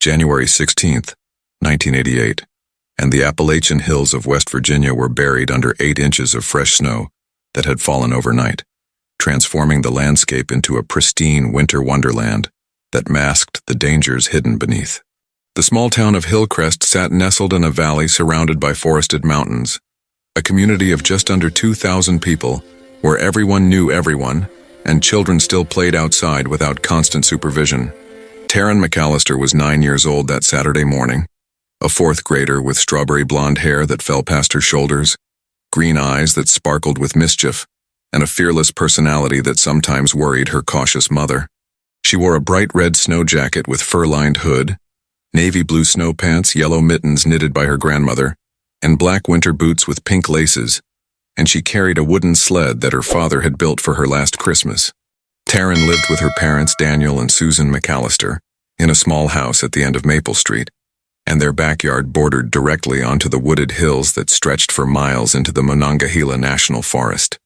January 16th, 1988, and the Appalachian Hills of West Virginia were buried under 8 inches of fresh snow that had fallen overnight, transforming the landscape into a pristine winter wonderland that masked the dangers hidden beneath. The small town of Hillcrest sat nestled in a valley surrounded by forested mountains, a community of just under 2,000 people where everyone knew everyone and children still played outside without constant supervision. Taryn McAllister was 9 years old that Saturday morning, a 4th grader with strawberry blonde hair that fell past her shoulders, green eyes that sparkled with mischief, and a fearless personality that sometimes worried her cautious mother. She wore a bright red snow jacket with fur-lined hood, navy blue snow pants, yellow mittens knitted by her grandmother, and black winter boots with pink laces, and she carried a wooden sled that her father had built for her last Christmas. Taryn lived with her parents, Daniel and Susan McAllister, in a small house at the end of Maple Street, and their backyard bordered directly onto the wooded hills that stretched for miles into the Monongahela National Forest.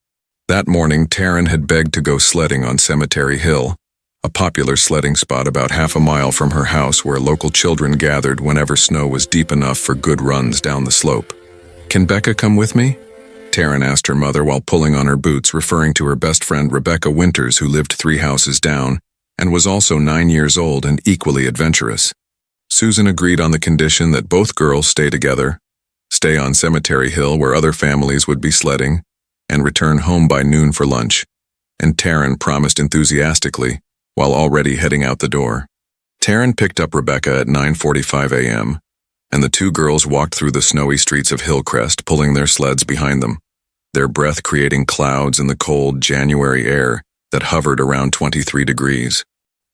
That morning, Taryn had begged to go sledding on Cemetery Hill, a popular sledding spot about half a mile from her house where local children gathered whenever snow was deep enough for good runs down the slope. "Can Becca come with me?" Taryn asked her mother while pulling on her boots, referring to her best friend Rebecca Winters, who lived 3 houses down and was also 9 years old and equally adventurous. Susan agreed on the condition that both girls stay together, stay on Cemetery Hill where other families would be sledding, and return home by noon for lunch, and Taryn promised enthusiastically while already heading out the door. Taryn picked up Rebecca at 9:45 a.m., and the 2 girls walked through the snowy streets of Hillcrest, pulling their sleds behind them, their breath creating clouds in the cold January air that hovered around 23 degrees.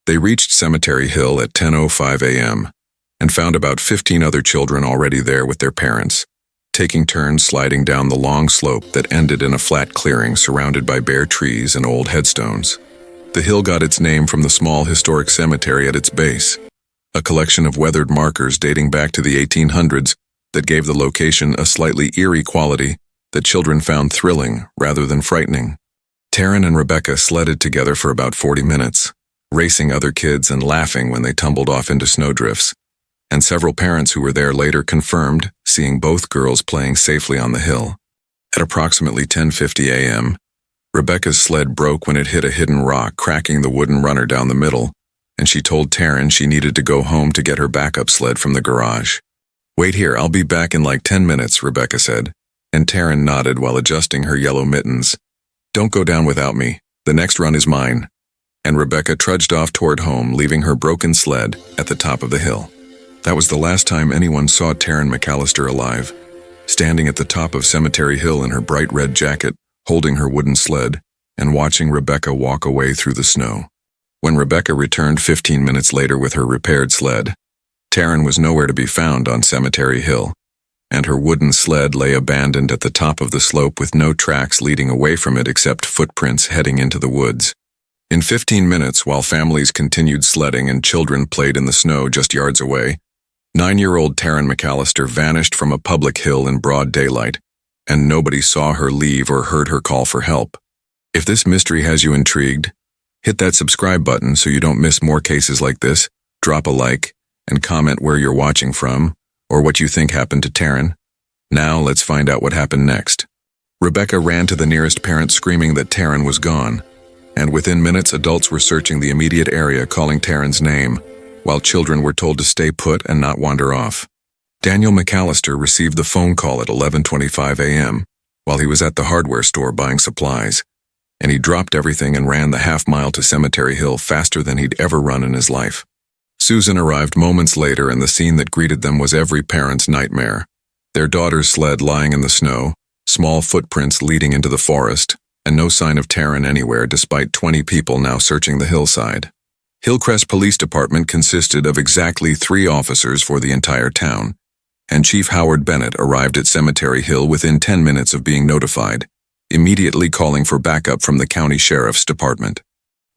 They reached Cemetery Hill at 10:05 a.m. and found about 15 other children already there with their parents, taking turns sliding down the long slope that ended in a flat clearing surrounded by bare trees and old headstones. The hill got its name from the small historic cemetery at its base, a collection of weathered markers dating back to the 1800s that gave the location a slightly eerie quality that children found thrilling rather than frightening. Taryn and Rebecca sledded together for about 40 minutes, racing other kids and laughing when they tumbled off into snowdrifts, and several parents who were there later confirmed seeing both girls playing safely on the hill. At approximately 10:50 a.m., Rebecca's sled broke when it hit a hidden rock, cracking the wooden runner down the middle, and she told Taryn she needed to go home to get her backup sled from the garage. "Wait here, I'll be back in like 10 minutes, Rebecca said, and Taryn nodded while adjusting her yellow mittens. "Don't go down without me. The next run is mine." And Rebecca trudged off toward home, leaving her broken sled at the top of the hill. That was the last time anyone saw Taryn McAllister alive, standing at the top of Cemetery Hill in her bright red jacket, holding her wooden sled, and watching Rebecca walk away through the snow. When Rebecca returned 15 minutes later with her repaired sled, Taryn was nowhere to be found on Cemetery Hill, and her wooden sled lay abandoned at the top of the slope with no tracks leading away from it except footprints heading into the woods. In 15 minutes, while families continued sledding and children played in the snow just yards away, 9-year-old Taryn McAllister vanished from a public hill in broad daylight, and nobody saw her leave or heard her call for help. If this mystery has you intrigued, hit that subscribe button so you don't miss more cases like this, drop a like, and comment where you're watching from, or what you think happened to Taryn. Now let's find out what happened next. Rebecca ran to the nearest parent screaming that Taryn was gone, and within minutes adults were searching the immediate area calling Taryn's name, while children were told to stay put and not wander off. Daniel McAllister received the phone call at 11:25 a.m. while he was at the hardware store buying supplies, and he dropped everything and ran the half-mile to Cemetery Hill faster than he'd ever run in his life. Susan arrived moments later, and the scene that greeted them was every parent's nightmare. Their daughter's sled lying in the snow, small footprints leading into the forest, and no sign of Taryn anywhere despite 20 people now searching the hillside. Hillcrest Police Department consisted of exactly 3 officers for the entire town, and Chief Howard Bennett arrived at Cemetery Hill within 10 minutes of being notified, immediately calling for backup from the county sheriff's department.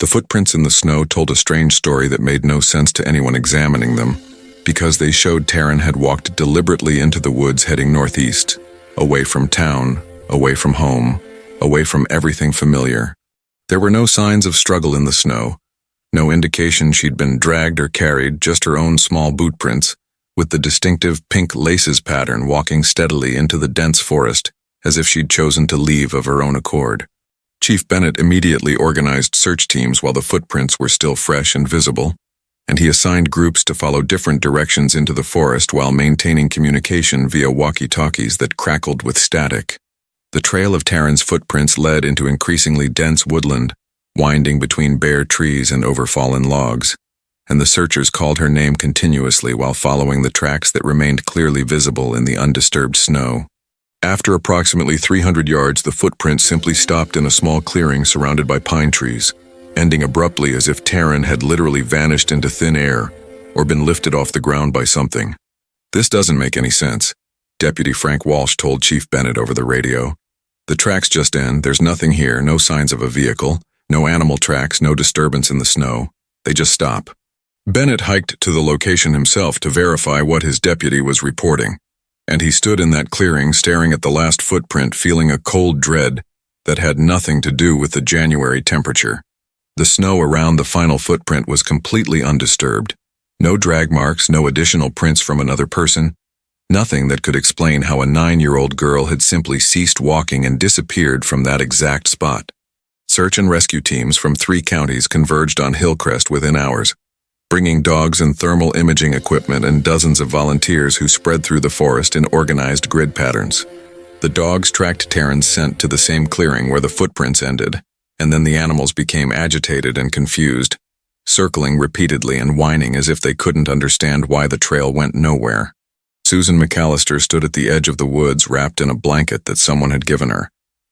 The footprints in the snow told a strange story that made no sense to anyone examining them, because they showed Taryn had walked deliberately into the woods heading northeast, away from town, away from home, away from everything familiar. There were no signs of struggle in the snow, No indication she'd been dragged or carried, just her own small boot prints, with the distinctive pink laces pattern walking steadily into the dense forest, as if she'd chosen to leave of her own accord. Chief Bennett immediately organized search teams while the footprints were still fresh and visible, and he assigned groups to follow different directions into the forest while maintaining communication via walkie-talkies that crackled with static. The trail of Taryn's footprints led into increasingly dense woodland, winding between bare trees and overfallen logs, and the searchers called her name continuously while following the tracks that remained clearly visible in the undisturbed snow. After approximately 300 yards, the footprint simply stopped in a small clearing surrounded by pine trees, ending abruptly as if Taryn had literally vanished into thin air or been lifted off the ground by something. "This doesn't make any sense," Deputy Frank Walsh told Chief Bennett over the radio. "The tracks just end, there's nothing here, no signs of a vehicle, no animal tracks, no disturbance in the snow. They just stop." Bennett hiked to the location himself to verify what his deputy was reporting, and he stood in that clearing staring at the last footprint, feeling a cold dread that had nothing to do with the January temperature. The snow around the final footprint was completely undisturbed. No drag marks, no additional prints from another person, nothing that could explain how a 9-year-old girl had simply ceased walking and disappeared from that exact spot. Search and rescue teams from 3 counties converged on Hillcrest within hours, bringing dogs and thermal imaging equipment and dozens of volunteers who spread through the forest in organized grid patterns. The dogs tracked Taryn's scent to the same clearing where the footprints ended, and then the animals became agitated and confused, circling repeatedly and whining as if they couldn't understand why the trail went nowhere. Susan McAllister stood at the edge of the woods wrapped in a blanket that someone had given her,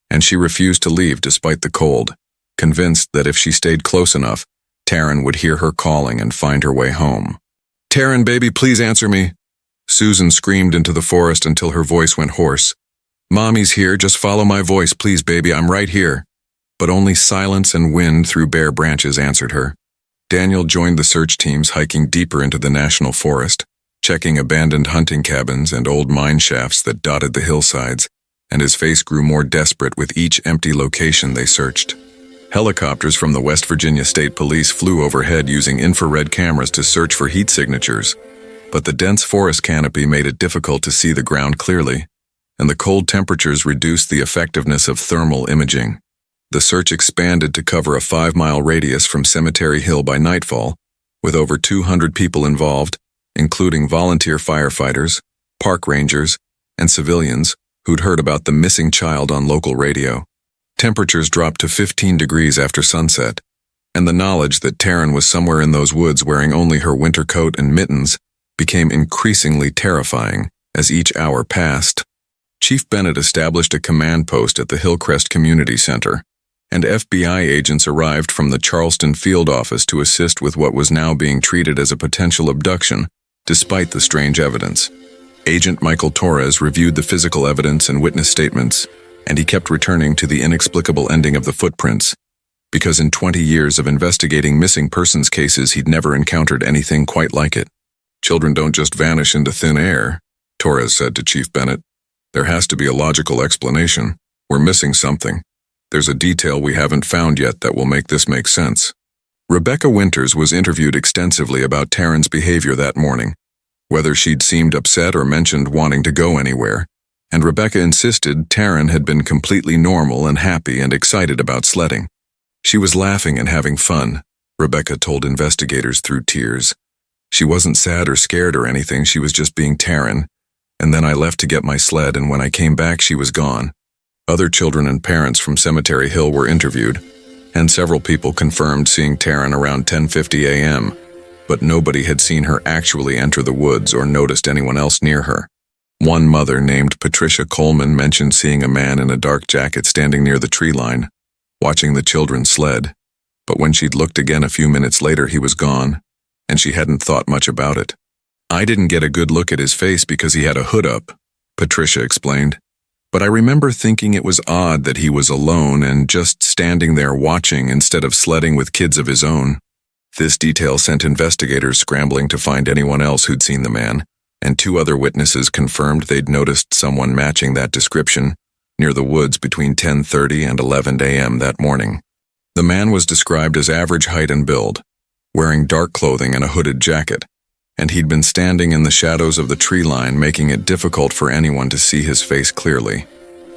and she refused to leave despite the cold, convinced that if she stayed close enough, Taryn would hear her calling and find her way home. "Taryn, baby, please answer me." Susan screamed into the forest until her voice went hoarse. "Mommy's here, just follow my voice, please, baby, I'm right here." But only silence and wind through bare branches answered her. Daniel joined the search teams hiking deeper into the national forest, checking abandoned hunting cabins and old mine shafts that dotted the hillsides, and his face grew more desperate with each empty location they searched. Helicopters from the West Virginia State Police flew overhead using infrared cameras to search for heat signatures, but the dense forest canopy made it difficult to see the ground clearly, and the cold temperatures reduced the effectiveness of thermal imaging. The search expanded to cover a 5-mile radius from Cemetery Hill by nightfall, with over 200 people involved, including volunteer firefighters, park rangers, and civilians who'd heard about the missing child on local radio. Temperatures dropped to 15 degrees after sunset, and the knowledge that Taryn was somewhere in those woods wearing only her winter coat and mittens became increasingly terrifying as each hour passed. Chief Bennett established a command post at the Hillcrest Community Center, and FBI agents arrived from the Charleston field office to assist with what was now being treated as a potential abduction, despite the strange evidence. Agent Michael Torres reviewed the physical evidence and witness statements, and he kept returning to the inexplicable ending of the footprints, because in 20 years of investigating missing persons cases he'd never encountered anything quite like it. "Children don't just vanish into thin air," Torres said to Chief Bennett. "There has to be a logical explanation. We're missing something. There's a detail we haven't found yet that will make this make sense." Rebecca Winters was interviewed extensively about Taryn's behavior that morning, whether she'd seemed upset or mentioned wanting to go anywhere, and Rebecca insisted Taryn had been completely normal and happy and excited about sledding. "She was laughing and having fun," Rebecca told investigators through tears. "She wasn't sad or scared or anything, she was just being Taryn, and then I left to get my sled, and when I came back she was gone." Other children and parents from Cemetery Hill were interviewed, and several people confirmed seeing Taryn around 10:50 a.m., but nobody had seen her actually enter the woods or noticed anyone else near her. One mother named Patricia Coleman mentioned seeing a man in a dark jacket standing near the tree line, watching the children sled, but when she'd looked again a few minutes later he was gone, and she hadn't thought much about it. "I didn't get a good look at his face because he had a hood up," Patricia explained, "but I remember thinking it was odd that he was alone and just standing there watching instead of sledding with kids of his own." This detail sent investigators scrambling to find anyone else who'd seen the man, and 2 other witnesses confirmed they'd noticed someone matching that description near the woods between 10:30 and 11 a.m. that morning. The man was described as average height and build, wearing dark clothing and a hooded jacket, and he'd been standing in the shadows of the tree line, making it difficult for anyone to see his face clearly.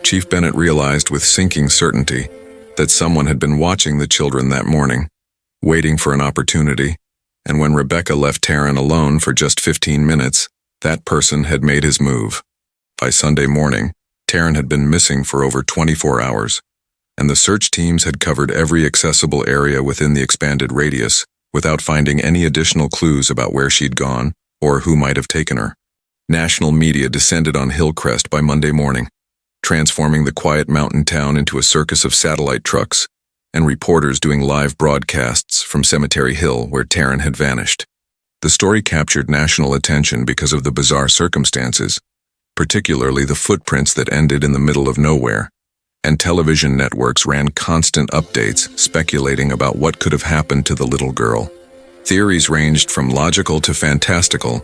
Chief Bennett realized with sinking certainty that someone had been watching the children that morning, waiting for an opportunity, and when Rebecca left Taryn alone for just 15 minutes, that person had made his move. By Sunday morning, Taryn had been missing for over 24 hours, and the search teams had covered every accessible area within the expanded radius without finding any additional clues about where she'd gone or who might have taken her. National media descended on Hillcrest by Monday morning, transforming the quiet mountain town into a circus of satellite trucks and reporters doing live broadcasts from Cemetery Hill where Taryn had vanished. The story captured national attention because of the bizarre circumstances, particularly the footprints that ended in the middle of nowhere, and television networks ran constant updates speculating about what could have happened to the little girl. Theories ranged from logical to fantastical,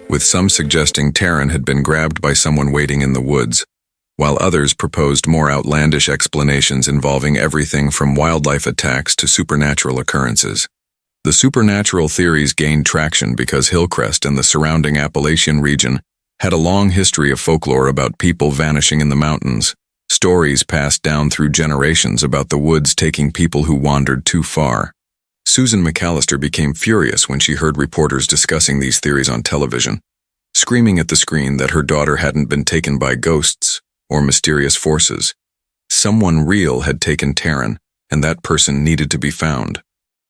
with some suggesting Taryn had been grabbed by someone waiting in the woods, while others proposed more outlandish explanations involving everything from wildlife attacks to supernatural occurrences. The supernatural theories gained traction because Hillcrest and the surrounding Appalachian region had a long history of folklore about people vanishing in the mountains, stories passed down through generations about the woods taking people who wandered too far. Susan McAllister became furious when she heard reporters discussing these theories on television, screaming at the screen that her daughter hadn't been taken by ghosts or mysterious forces. Someone real had taken Taryn, and that person needed to be found.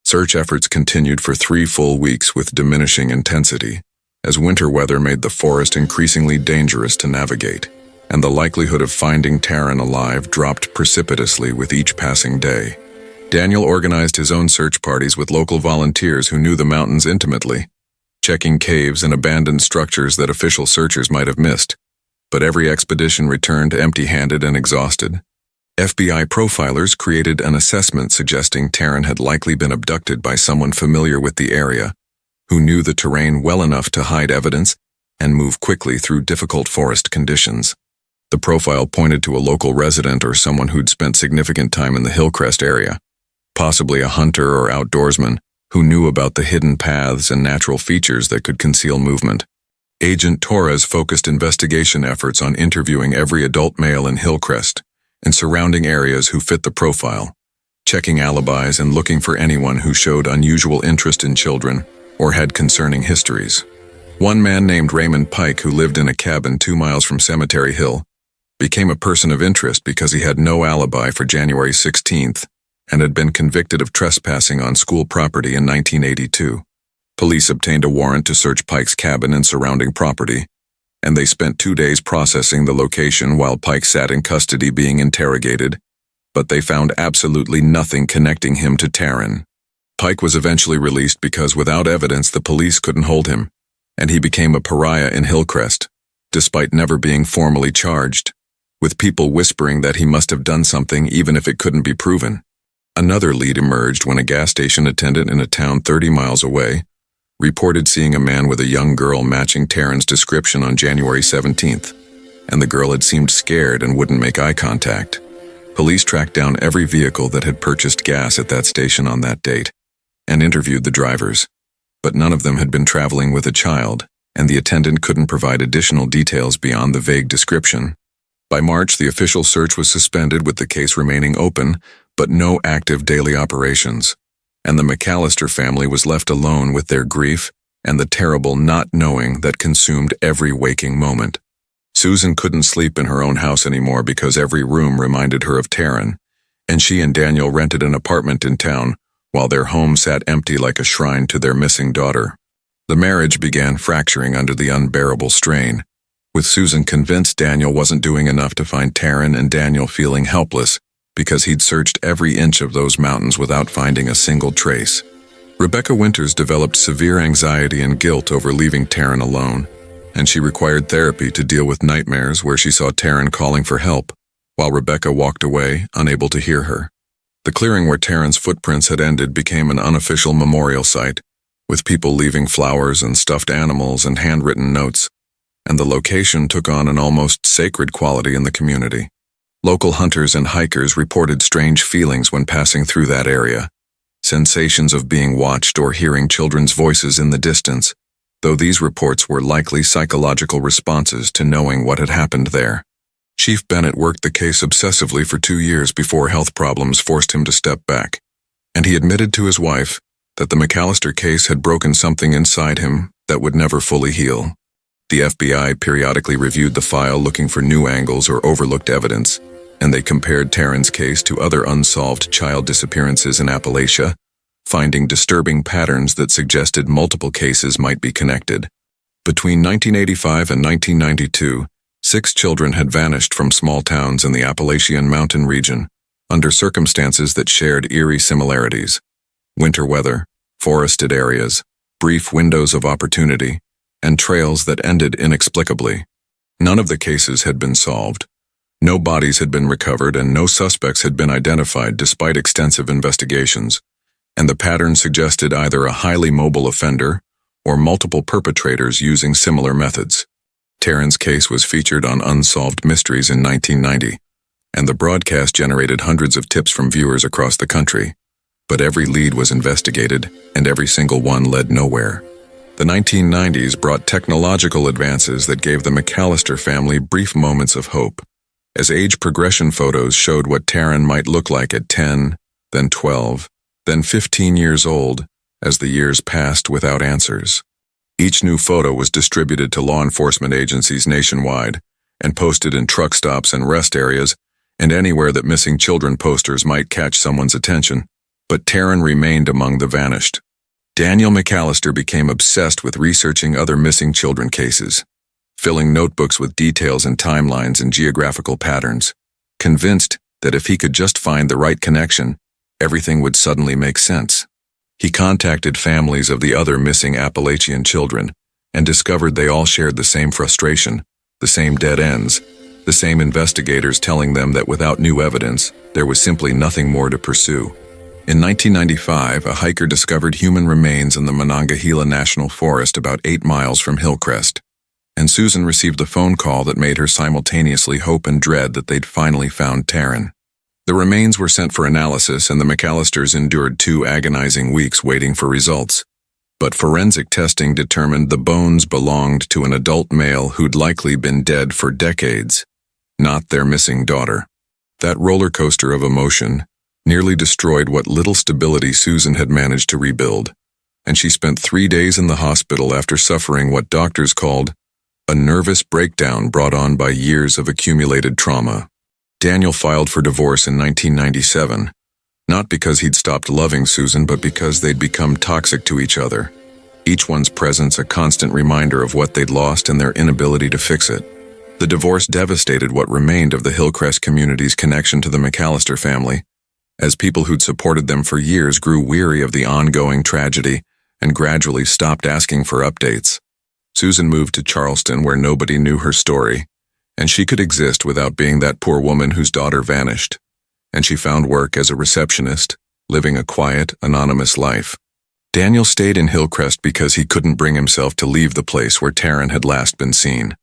Search efforts continued for 3 full weeks with diminishing intensity, as winter weather made the forest increasingly dangerous to navigate, and the likelihood of finding Taryn alive dropped precipitously with each passing day. Daniel organized his own search parties with local volunteers who knew the mountains intimately, checking caves and abandoned structures that official searchers might have missed. But every expedition returned empty-handed and exhausted. FBI profilers created an assessment suggesting Taryn had likely been abducted by someone familiar with the area, who knew the terrain well enough to hide evidence and move quickly through difficult forest conditions. The profile pointed to a local resident or someone who'd spent significant time in the Hillcrest area, possibly a hunter or outdoorsman who knew about the hidden paths and natural features that could conceal movement. Agent Torres focused investigation efforts on interviewing every adult male in Hillcrest and surrounding areas who fit the profile, checking alibis and looking for anyone who showed unusual interest in children or had concerning histories. One man named Raymond Pike, who lived in a cabin 2 miles from Cemetery Hill, became a person of interest because he had no alibi for January 16th and had been convicted of trespassing on school property in 1982. Police obtained a warrant to search Pike's cabin and surrounding property, and they spent 2 days processing the location while Pike sat in custody being interrogated, but they found absolutely nothing connecting him to Taryn. Pike was eventually released because without evidence the police couldn't hold him, and he became a pariah in Hillcrest, despite never being formally charged, with people whispering that he must have done something even if it couldn't be proven. Another lead emerged when a gas station attendant in a town 30 miles away reported seeing a man with a young girl matching Taryn's description on January 17th, and the girl had seemed scared and wouldn't make eye contact. Police tracked down every vehicle that had purchased gas at that station on that date and interviewed the drivers, but none of them had been traveling with a child, and the attendant couldn't provide additional details beyond the vague description. By March, the official search was suspended with the case remaining open, but no active daily operations, and the McAllister family was left alone with their grief and the terrible not knowing that consumed every waking moment. Susan couldn't sleep in her own house anymore because every room reminded her of Taryn, and she and Daniel rented an apartment in town while their home sat empty like a shrine to their missing daughter. The marriage began fracturing under the unbearable strain, with Susan convinced Daniel wasn't doing enough to find Taryn and Daniel feeling helpless because he'd searched every inch of those mountains without finding a single trace. Rebecca Winters developed severe anxiety and guilt over leaving Taryn alone, and she required therapy to deal with nightmares where she saw Taryn calling for help, while Rebecca walked away, unable to hear her. The clearing where Taryn's footprints had ended became an unofficial memorial site, with people leaving flowers and stuffed animals and handwritten notes, and the location took on an almost sacred quality in the community. Local hunters and hikers reported strange feelings when passing through that area, sensations of being watched or hearing children's voices in the distance, though these reports were likely psychological responses to knowing what had happened there. Chief Bennett worked the case obsessively for 2 years before health problems forced him to step back, and he admitted to his wife that the McAllister case had broken something inside him that would never fully heal. The FBI periodically reviewed the file looking for new angles or overlooked evidence, and they compared Taryn's case to other unsolved child disappearances in Appalachia, finding disturbing patterns that suggested multiple cases might be connected. Between 1985 and 1992, 6 children had vanished from small towns in the Appalachian mountain region, under circumstances that shared eerie similarities: winter weather, forested areas, brief windows of opportunity, and trails that ended inexplicably. None of the cases had been solved. No bodies had been recovered and no suspects had been identified despite extensive investigations, and the pattern suggested either a highly mobile offender or multiple perpetrators using similar methods. Taryn's case was featured on Unsolved Mysteries in 1990, and the broadcast generated hundreds of tips from viewers across the country. But every lead was investigated, and every single one led nowhere. The 1990s brought technological advances that gave the McAllister family brief moments of hope, as age progression photos showed what Taryn might look like at 10, then 12, then 15 years old, as the years passed without answers. Each new photo was distributed to law enforcement agencies nationwide, and posted in truck stops and rest areas, and anywhere that missing children posters might catch someone's attention. But Taryn remained among the vanished. Daniel McAllister became obsessed with researching other missing children cases, filling notebooks with details and timelines and geographical patterns, convinced that if he could just find the right connection, everything would suddenly make sense. He contacted families of the other missing Appalachian children and discovered they all shared the same frustration, the same dead ends, the same investigators telling them that without new evidence, there was simply nothing more to pursue. In 1995, a hiker discovered human remains in the Monongahela National Forest about 8 miles from Hillcrest, and Susan received a phone call that made her simultaneously hope and dread that they'd finally found Taryn. The remains were sent for analysis, and the McAllisters endured 2 agonizing weeks waiting for results. But forensic testing determined the bones belonged to an adult male who'd likely been dead for decades, not their missing daughter. That roller coaster of emotion nearly destroyed what little stability Susan had managed to rebuild, and she spent 3 days in the hospital after suffering what doctors called a nervous breakdown brought on by years of accumulated trauma. Daniel filed for divorce in 1997, not because he'd stopped loving Susan, but because they'd become toxic to each other, each one's presence a constant reminder of what they'd lost and their inability to fix it. The divorce devastated what remained of the Hillcrest community's connection to the McAllister family, as people who'd supported them for years grew weary of the ongoing tragedy and gradually stopped asking for updates. Susan moved to Charleston, where nobody knew her story, and she could exist without being that poor woman whose daughter vanished. And she found work as a receptionist, living a quiet, anonymous life. Daniel stayed in Hillcrest because he couldn't bring himself to leave the place where Taryn had last been seen,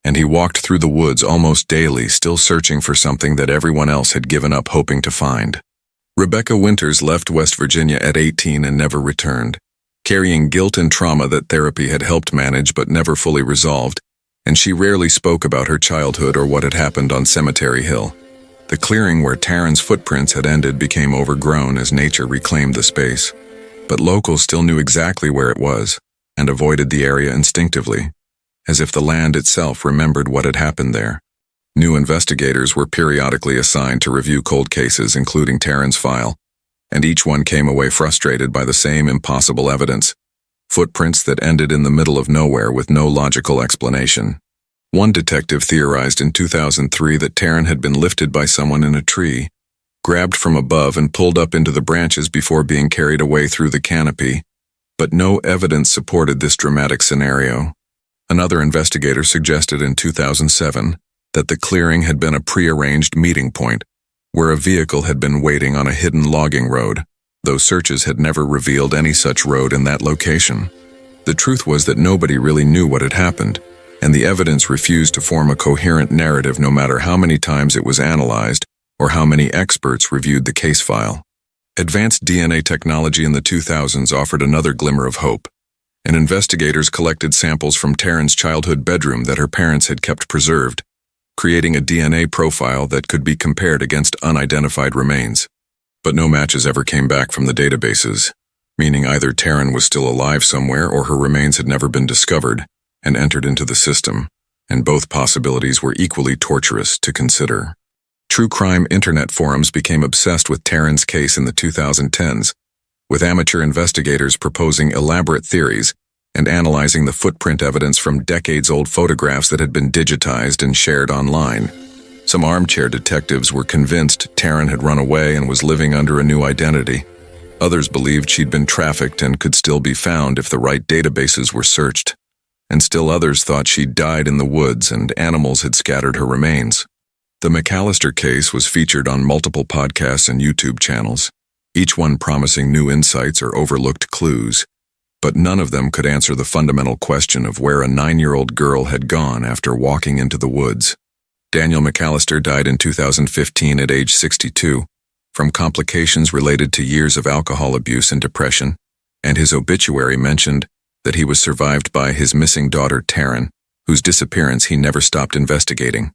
and he walked through the woods almost daily, still searching for something that everyone else had given up hoping to find. Rebecca Winters left West Virginia at 18 and never returned, carrying guilt and trauma that therapy had helped manage but never fully resolved, and she rarely spoke about her childhood or what had happened on Cemetery Hill. The clearing where Taryn's footprints had ended became overgrown as nature reclaimed the space, but locals still knew exactly where it was and avoided the area instinctively, as if the land itself remembered what had happened there. New investigators were periodically assigned to review cold cases, including Taryn's file, and each one came away frustrated by the same impossible evidence: footprints that ended in the middle of nowhere with no logical explanation. One detective theorized in 2003 that Taryn had been lifted by someone in a tree, grabbed from above and pulled up into the branches before being carried away through the canopy, but no evidence supported this dramatic scenario. Another investigator suggested in 2007 that the clearing had been a prearranged meeting point, where a vehicle had been waiting on a hidden logging road, though searches had never revealed any such road in that location. The truth was that nobody really knew what had happened, and the evidence refused to form a coherent narrative no matter how many times it was analyzed or how many experts reviewed the case file. Advanced DNA technology in the 2000s offered another glimmer of hope, and investigators collected samples from Taryn's childhood bedroom that her parents had kept preserved, creating a DNA profile that could be compared against unidentified remains. But no matches ever came back from the databases, meaning either Taryn was still alive somewhere or her remains had never been discovered and entered into the system, and both possibilities were equally torturous to consider. True crime internet forums became obsessed with Taryn's case in the 2010s, with amateur investigators proposing elaborate theories and analyzing the footprint evidence from decades-old photographs that had been digitized and shared online. Some armchair detectives were convinced Taryn had run away and was living under a new identity. Others believed she'd been trafficked and could still be found if the right databases were searched. And still others thought she'd died in the woods and animals had scattered her remains. The McAllister case was featured on multiple podcasts and YouTube channels, each one promising new insights or overlooked clues, but none of them could answer the fundamental question of where a 9-year-old girl had gone after walking into the woods. Daniel McAllister died in 2015 at age 62 from complications related to years of alcohol abuse and depression, and his obituary mentioned that he was survived by his missing daughter Taryn, whose disappearance he never stopped investigating.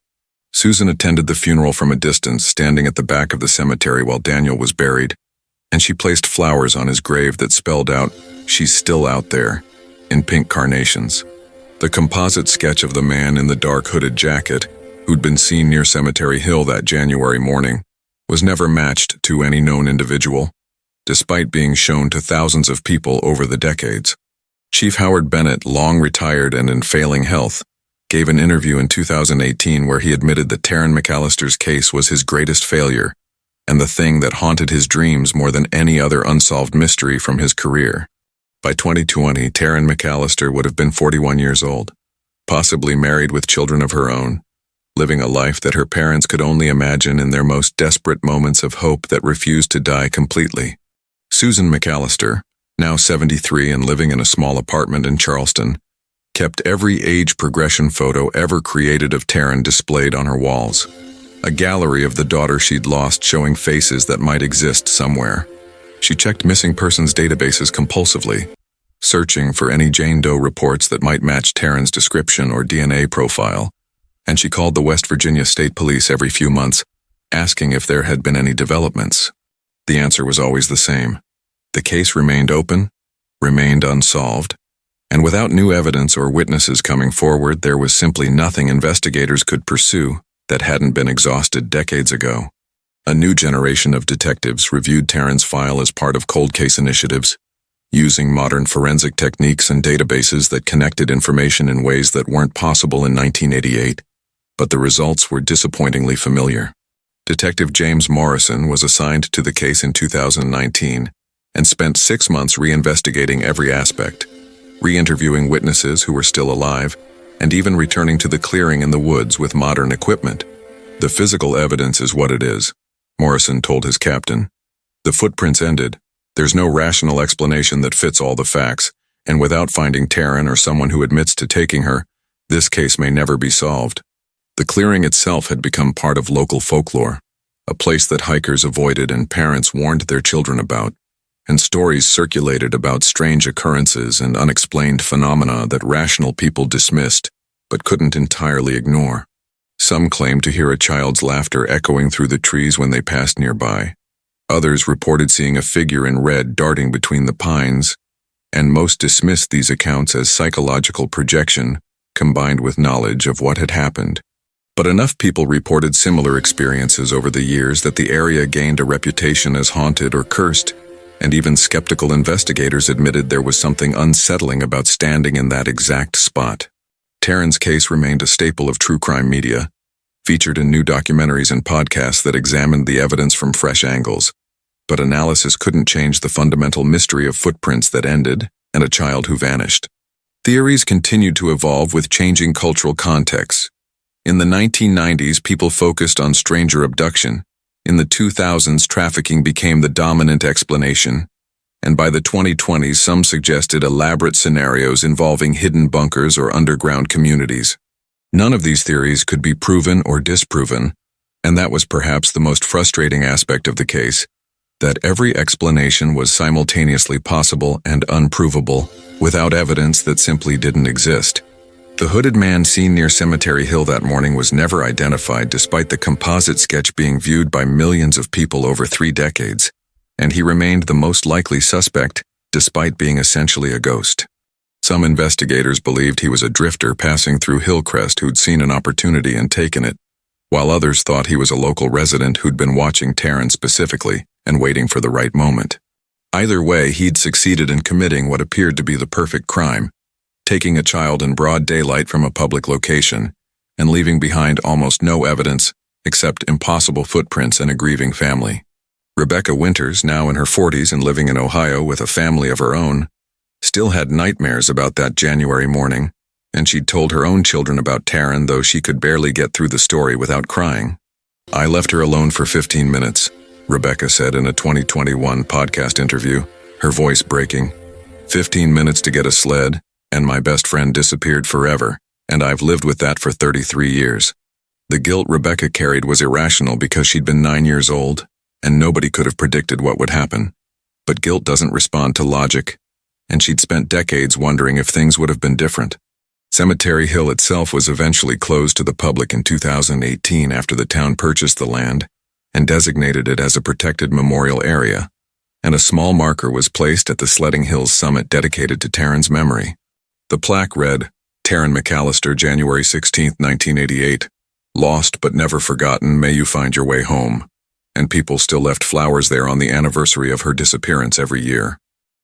Susan attended the funeral from a distance, standing at the back of the cemetery while Daniel was buried, and she placed flowers on his grave that spelled out, "She's still out there," in pink carnations. The composite sketch of the man in the dark hooded jacket, who'd been seen near Cemetery Hill that January morning, was never matched to any known individual, despite being shown to thousands of people over the decades. Chief Howard Bennett, long retired and in failing health, gave an interview in 2018 where he admitted that Taryn McAllister's case was his greatest failure and the thing that haunted his dreams more than any other unsolved mystery from his career. By 2020, Taryn McAllister would have been 41 years old, possibly married with children of her own, living a life that her parents could only imagine in their most desperate moments of hope that refused to die completely. Susan McAllister, now 73 and living in a small apartment in Charleston, kept every age progression photo ever created of Taryn displayed on her walls, a gallery of the daughter she'd lost showing faces that might exist somewhere. She checked missing persons databases compulsively, searching for any Jane Doe reports that might match Taryn's description or DNA profile, and she called the West Virginia State Police every few months, asking if there had been any developments. The answer was always the same. The case remained open, remained unsolved, and without new evidence or witnesses coming forward, there was simply nothing investigators could pursue that hadn't been exhausted decades ago. A new generation of detectives reviewed Taryn's file as part of cold case initiatives, using modern forensic techniques and databases that connected information in ways that weren't possible in 1988, but the results were disappointingly familiar. Detective James Morrison was assigned to the case in 2019 and spent 6 months reinvestigating every aspect, re-interviewing witnesses who were still alive, and even returning to the clearing in the woods with modern equipment. "The physical evidence is what it is," Morrison told his captain. "The footprints ended. There's no rational explanation that fits all the facts, and without finding Taryn or someone who admits to taking her, this case may never be solved." The clearing itself had become part of local folklore, a place that hikers avoided and parents warned their children about, and stories circulated about strange occurrences and unexplained phenomena that rational people dismissed but couldn't entirely ignore. Some claimed to hear a child's laughter echoing through the trees when they passed nearby. Others reported seeing a figure in red darting between the pines, and most dismissed these accounts as psychological projection combined with knowledge of what had happened. But enough people reported similar experiences over the years that the area gained a reputation as haunted or cursed, and even skeptical investigators admitted there was something unsettling about standing in that exact spot. Taryn's case remained a staple of true crime media, featured in new documentaries and podcasts that examined the evidence from fresh angles, but analysis couldn't change the fundamental mystery of footprints that ended and a child who vanished. Theories continued to evolve with changing cultural contexts. In the 1990s, people focused on stranger abduction. In the 2000s, trafficking became the dominant explanation, and by the 2020s, some suggested elaborate scenarios involving hidden bunkers or underground communities. None of these theories could be proven or disproven, and that was perhaps the most frustrating aspect of the case. that every explanation was simultaneously possible and unprovable, without evidence that simply didn't exist. The hooded man seen near Cemetery Hill that morning was never identified despite the composite sketch being viewed by millions of people over 3 decades, and he remained the most likely suspect despite being essentially a ghost. Some investigators believed he was a drifter passing through Hillcrest who'd seen an opportunity and taken it, while others thought he was a local resident who'd been watching Taryn specifically and waiting for the right moment. Either way, he'd succeeded in committing what appeared to be the perfect crime, taking a child in broad daylight from a public location and leaving behind almost no evidence except impossible footprints and a grieving family. Rebecca Winters, now in her 40s and living in Ohio with a family of her own, still had nightmares about that January morning, and she'd told her own children about Taryn, though she could barely get through the story without crying. "I left her alone for 15 minutes, Rebecca said in a 2021 podcast interview, her voice breaking. 15 minutes to get a sled, and my best friend disappeared forever, and I've lived with that for 33 years. The guilt Rebecca carried was irrational because she'd been 9 years old, and nobody could have predicted what would happen. But guilt doesn't respond to logic, and she'd spent decades wondering if things would have been different. Cemetery Hill itself was eventually closed to the public in 2018 after the town purchased the land and designated it as a protected memorial area, and a small marker was placed at the Sledding Hills summit dedicated to Taryn's memory. The plaque read, "Taryn McAllister, January 16, 1988. Lost but never forgotten, may you find your way home." And people still left flowers there on the anniversary of her disappearance every year.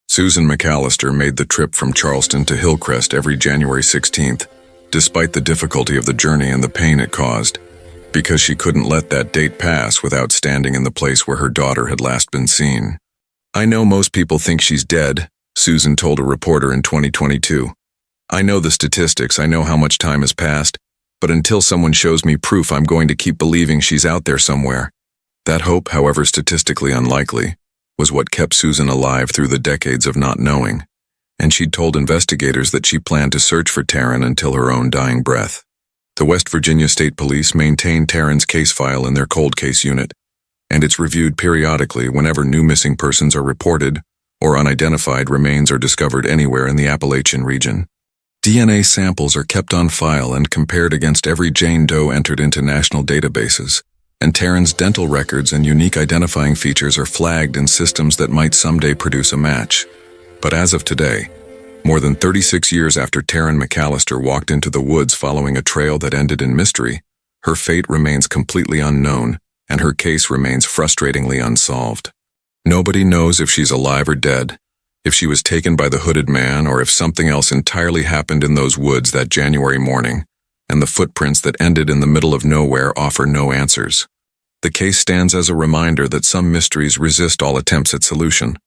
Susan McAllister made the trip from Charleston to Hillcrest every January 16th, despite the difficulty of the journey and the pain it caused, because she couldn't let that date pass without standing in the place where her daughter had last been seen. "I know most people think she's dead," Susan told a reporter in 2022. "I know the statistics, I know how much time has passed, but until someone shows me proof, I'm going to keep believing she's out there somewhere." That hope, however statistically unlikely, was what kept Susan alive through the decades of not knowing, and she'd told investigators that she planned to search for Taryn until her own dying breath. The West Virginia State Police maintain Taryn's case file in their cold case unit, and it's reviewed periodically whenever new missing persons are reported or unidentified remains are discovered anywhere in the Appalachian region. DNA samples are kept on file and compared against every Jane Doe entered into national databases, and Taryn's dental records and unique identifying features are flagged in systems that might someday produce a match. But as of today, more than 36 years after Taryn McAllister walked into the woods following a trail that ended in mystery, her fate remains completely unknown, and her case remains frustratingly unsolved. Nobody knows if she's alive or dead, if she was taken by the hooded man, or if something else entirely happened in those woods that January morning, and the footprints that ended in the middle of nowhere offer no answers. The case stands as a reminder that some mysteries resist all attempts at solution,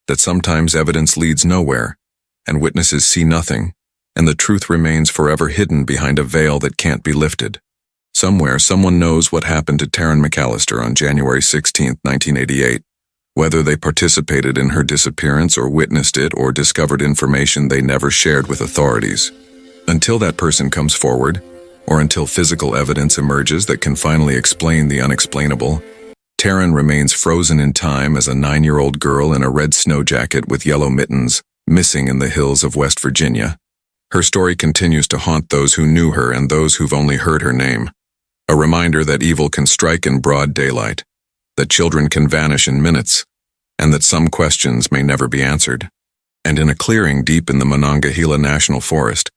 that sometimes evidence leads nowhere, and witnesses see nothing, and the truth remains forever hidden behind a veil that can't be lifted. Somewhere, someone knows what happened to Taryn McAllister on January 16, 1988, whether they participated in her disappearance or witnessed it or discovered information they never shared with authorities. Until that person comes forward, or until physical evidence emerges that can finally explain the unexplainable, Taryn remains frozen in time as a 9-year-old girl in a red snow jacket with yellow mittens, missing in the hills of West Virginia. Her story continues to haunt those who knew her and those who've only heard her name. A reminder that evil can strike in broad daylight, that children can vanish in minutes, and that some questions may never be answered. And in a clearing deep in the Monongahela National Forest,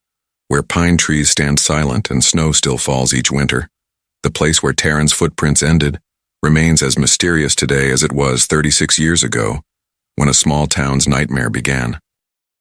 where pine trees stand silent and snow still falls each winter, the place where Taryn's footprints ended remains as mysterious today as it was 36 years ago, when a small town's nightmare began.